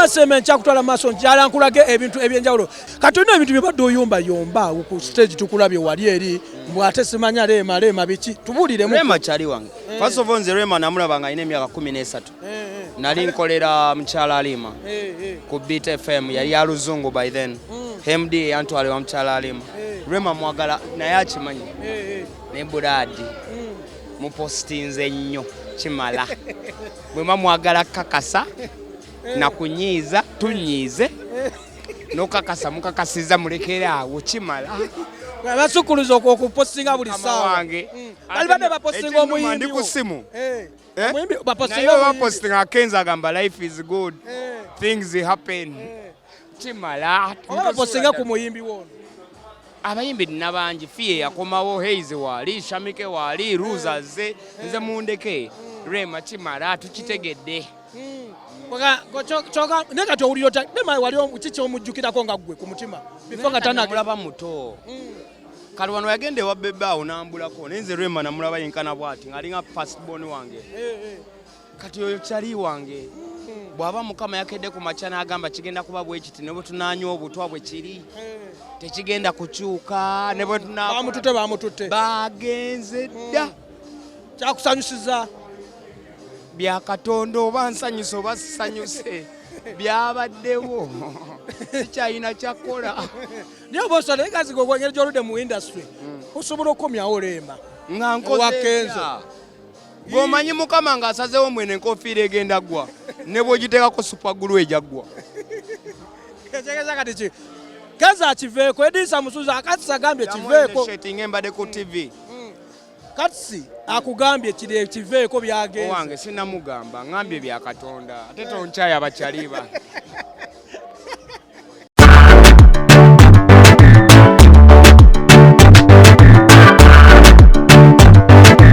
seme nkyakutwala maaso njala nkulage ebintu ebyenjawulo kati olina ebintu bye badde oyombayomba ku stage tukulabye wali eri ate simanya Rema biki tubuuliremu. Rema kyali wange first of all nze Rema namulaba nga alina emyaka 13 nali nkolera mukyala Alima ku Beat FM yali ya luzungu by then MD yantwale wa mukyala Alima Rema mwagala naye akimanyi ne Budadi mupostinze nnyo kimala bwe mwagala kakasa na kunyiiza tunyiize nokakasa mukakasiza mulekere awo kimala basukuluza okupostinga buli sawa wange bali bade bapostinga omuyimbi ndi ku simu omuyimbi bapostinga Kenzo agamba life is good things happen kimala bapostinga ku muyimbi wono abayimbi nabangi fie yakomawo Heize wali Shamike wali Ruza ze nze mundeke Rema kimala tukitegedde choka nekati owulira Rema wali kiki omujjukirako nga ggwe ku mutima bifonga tanamulaba muto kali wano yagende wa bebaawo nambulako nenze Rema namulaba yenkana bwati ngali nga first born wange kati oyo kyali wange bwaba mukama yakedde ku machana agamba kigenda kuba bwe kiti ne bwe tunanywa obutwa bwe kiri tekigenda kukyuka ne bwe bamututte bagenze dda kyakusanyusiza bya Katonda oba nsanyuse oba sanyuse byabaddewo sikyayina kyakola niyo bosa legazi go kwengera jolode mu industry osobola okomyawo Rema nga nkoze Kenzo gomanyi mukama nga asazewo mwene enkofiira egenda gwa ne bwogiteekako super glue ejagwa kegeza kati ki Kenzo akiveeko Edisa Musuza akatisa agambye kiveeko setting embade ku TV katsi akugambye kiri kiveeko byagenze owange sinamugamba ngambye bya Katonda ate tonchaya abakyaliba